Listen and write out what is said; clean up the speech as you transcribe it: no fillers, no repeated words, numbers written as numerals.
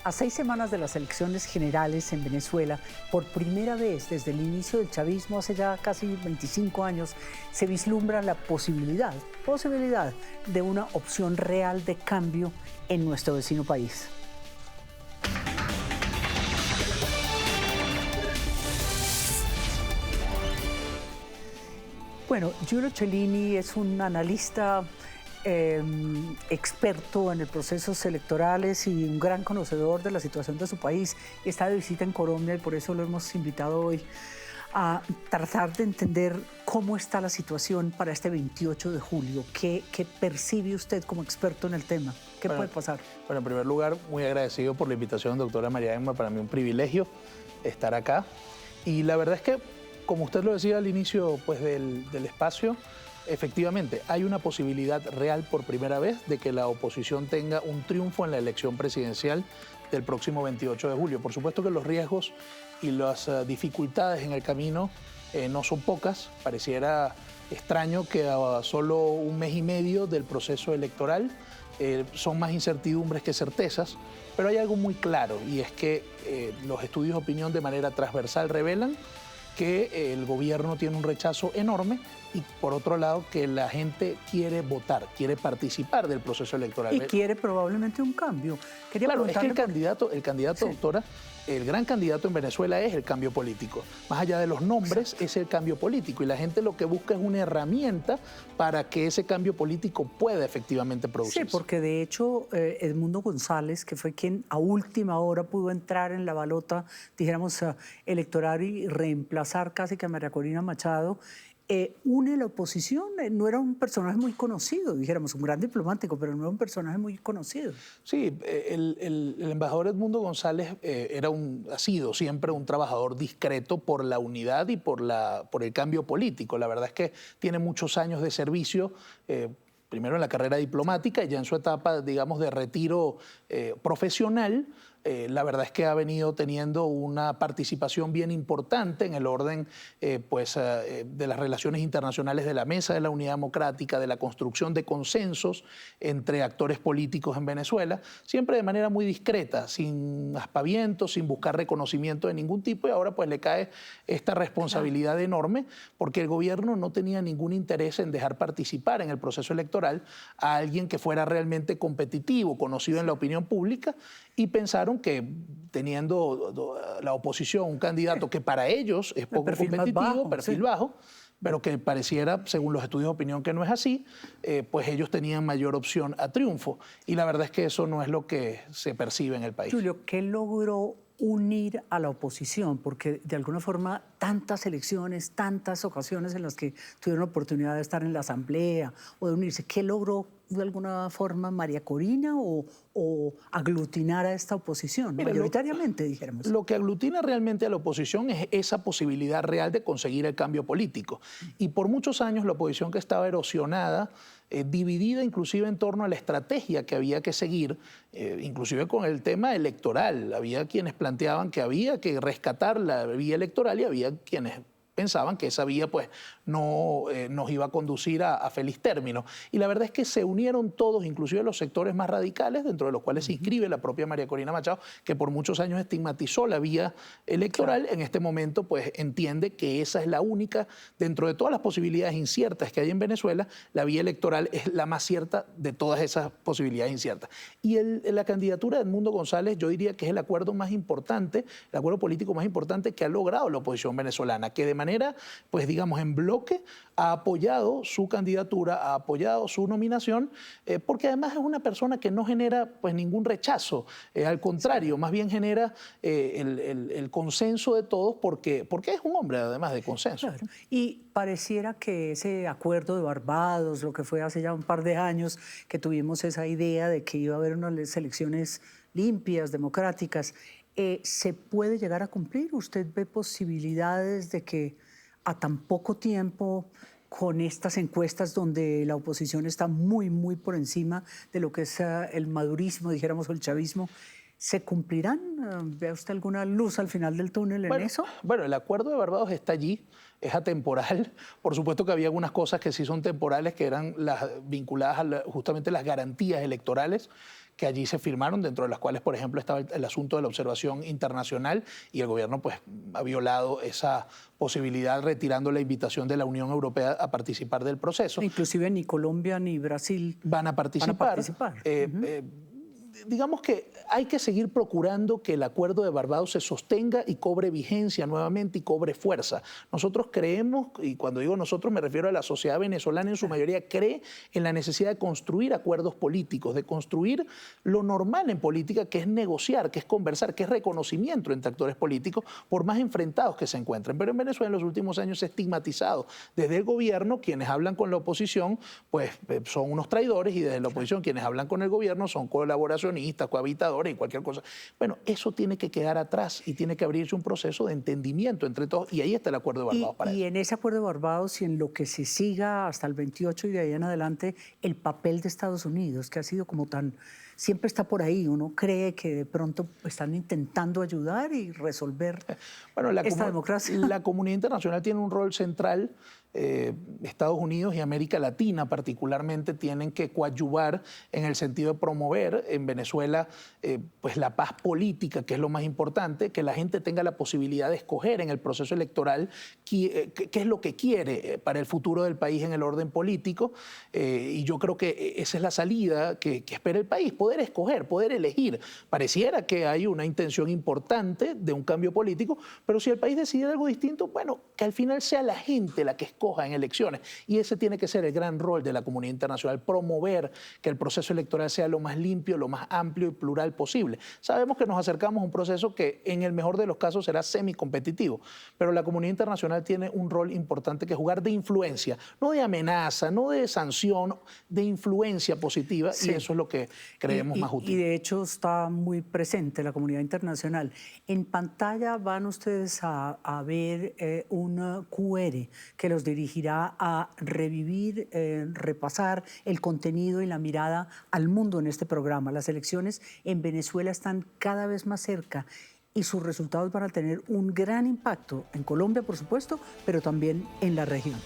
A 6 semanas de las elecciones generales en Venezuela, por primera vez desde el inicio del chavismo, hace ya casi 25 años, se vislumbra la posibilidad de una opción real de cambio en nuestro vecino país. Bueno, Giulio Cellini es un analista experto en los procesos electorales y un gran conocedor de la situación de su país. Está de visita en Colombia y por eso lo hemos invitado hoy a tratar de entender cómo está la situación para este 28 de julio. ¿Qué percibe usted como experto en el tema? ¿Qué puede pasar? Bueno, en primer lugar, muy agradecido por la invitación, doctora María Emma. Para mí un privilegio estar acá. Y la verdad es que, como usted lo decía al inicio pues, del espacio, efectivamente, hay una posibilidad real por primera vez de que la oposición tenga un triunfo en la elección presidencial del próximo 28 de julio. Por supuesto que los riesgos y las dificultades en el camino no son pocas. Pareciera extraño que a solo un mes y medio del proceso electoral son más incertidumbres que certezas, pero hay algo muy claro y es que los estudios de opinión de manera transversal revelan que el gobierno tiene un rechazo enorme y, por otro lado, que la gente quiere votar, quiere participar del proceso electoral. Y quiere probablemente un cambio. Claro, es que el candidato, sí, doctora, el gran candidato en Venezuela es el cambio político. Más allá de los nombres, es el cambio político. Y la gente lo que busca es una herramienta para que ese cambio político pueda efectivamente producirse. Sí, porque de hecho Edmundo González, que fue quien a última hora pudo entrar en la balota, dijéramos, electoral y reemplazar casi que a María Corina Machado, une la oposición. No era un personaje muy conocido, dijéramos, un gran diplomático, pero no era un personaje muy conocido. Sí, el embajador Edmundo González ha sido siempre un trabajador discreto por la unidad y por el cambio político. La verdad es que tiene muchos años de servicio, primero en la carrera diplomática y ya en su etapa, digamos, de retiro profesional. La verdad es que ha venido teniendo una participación bien importante en el orden de las relaciones internacionales de la Mesa de la Unidad Democrática, de la construcción de consensos entre actores políticos en Venezuela, siempre de manera muy discreta, sin aspavientos, sin buscar reconocimiento de ningún tipo, y ahora pues le cae esta responsabilidad enorme porque el gobierno no tenía ningún interés en dejar participar en el proceso electoral a alguien que fuera realmente competitivo, conocido en la opinión pública, y pensaron que teniendo la oposición un candidato que para ellos es poco competitivo, perfil bajo, pero que pareciera, según los estudios de opinión, que no es así, pues ellos tenían mayor opción a triunfo. Y la verdad es que eso no es lo que se percibe en el país. Julio, ¿qué logró unir a la oposición? Porque de alguna forma tantas elecciones, tantas ocasiones en las que tuvieron la oportunidad de estar en la asamblea o de unirse, ¿qué logró de alguna forma María Corina o aglutinar a esta oposición? Mira, mayoritariamente, dijéramos. Lo que aglutina realmente a la oposición es esa posibilidad real de conseguir el cambio político. Y por muchos años la oposición, que estaba erosionada, dividida inclusive en torno a la estrategia que había que seguir, inclusive con el tema electoral. Había quienes planteaban que había que rescatar la vía electoral y había quienes pensaban que esa vía pues, no nos iba a conducir a feliz término. Y la verdad es que se unieron todos, inclusive los sectores más radicales, dentro de los cuales se inscribe la propia María Corina Machado, que por muchos años estigmatizó la vía electoral. Claro. En este momento pues, entiende que esa es la única, dentro de todas las posibilidades inciertas que hay en Venezuela, la vía electoral es la más cierta de todas esas posibilidades inciertas. Y la candidatura de Edmundo González, yo diría que es el acuerdo más importante, el acuerdo político más importante que ha logrado la oposición venezolana, que de manera, pues digamos, en bloque ha apoyado su candidatura, ha apoyado su nominación, porque además es una persona que no genera pues ningún rechazo, al contrario, más bien genera el consenso de todos porque es un hombre además de consenso. Claro. Y pareciera que ese acuerdo de Barbados, lo que fue hace ya un par de años, que tuvimos esa idea de que iba a haber unas elecciones limpias, democráticas, ¿se puede llegar a cumplir? ¿Usted ve posibilidades de que a tan poco tiempo, con estas encuestas donde la oposición está muy, muy por encima de lo que es el madurismo, dijéramos, o el chavismo, ¿se cumplirán? ¿Ve usted alguna luz al final del túnel en eso? Bueno, el acuerdo de Barbados está allí, es atemporal. Por supuesto que había algunas cosas que sí son temporales, que eran las vinculadas a justamente las garantías electorales, que allí se firmaron, dentro de las cuales, por ejemplo, estaba el asunto de la observación internacional, y el gobierno pues ha violado esa posibilidad retirando la invitación de la Unión Europea a participar del proceso. Inclusive ni Colombia ni Brasil van a participar. Digamos que hay que seguir procurando que el acuerdo de Barbados se sostenga y cobre vigencia nuevamente y cobre fuerza. Nosotros creemos, y cuando digo nosotros me refiero a la sociedad venezolana en su mayoría, cree en la necesidad de construir acuerdos políticos, de construir lo normal en política, que es negociar, que es conversar, que es reconocimiento entre actores políticos, por más enfrentados que se encuentren. Pero en Venezuela en los últimos años se ha estigmatizado desde el gobierno, quienes hablan con la oposición pues son unos traidores, y desde la oposición quienes hablan con el gobierno son colaboracionistas, cohabitadores y cualquier cosa. Bueno, eso tiene que quedar atrás y tiene que abrirse un proceso de entendimiento entre todos, y ahí está el Acuerdo de Barbados para eso. Y en ese Acuerdo de Barbados y en lo que se siga hasta el 28 y de ahí en adelante, el papel de Estados Unidos, que ha sido como tan... siempre está por ahí, uno cree que de pronto están intentando ayudar y resolver esta democracia. La comunidad internacional tiene un rol central. Estados Unidos y América Latina particularmente tienen que coadyuvar en el sentido de promover en Venezuela pues la paz política, que es lo más importante, que la gente tenga la posibilidad de escoger en el proceso electoral qué es lo que quiere para el futuro del país en el orden político, y yo creo que esa es la salida que espera el país, poder escoger, poder elegir. Pareciera que hay una intención importante de un cambio político, pero si el país decide algo distinto, bueno, que al final sea la gente la que escoja en elecciones, y ese tiene que ser el gran rol de la comunidad internacional, promover que el proceso electoral sea lo más limpio, lo más amplio y plural posible. Sabemos que nos acercamos a un proceso que en el mejor de los casos será semicompetitivo, pero la comunidad internacional tiene un rol importante que jugar, de influencia, no de amenaza, no de sanción, de influencia positiva, sí. Y eso es lo que creemos más útil. Y de hecho está muy presente la comunidad internacional. En pantalla van ustedes a ver un QR que los dirigirá a revivir, repasar el contenido y la mirada al mundo en este programa. Las elecciones en Venezuela están cada vez más cerca y sus resultados van a tener un gran impacto en Colombia, por supuesto, pero también en la región.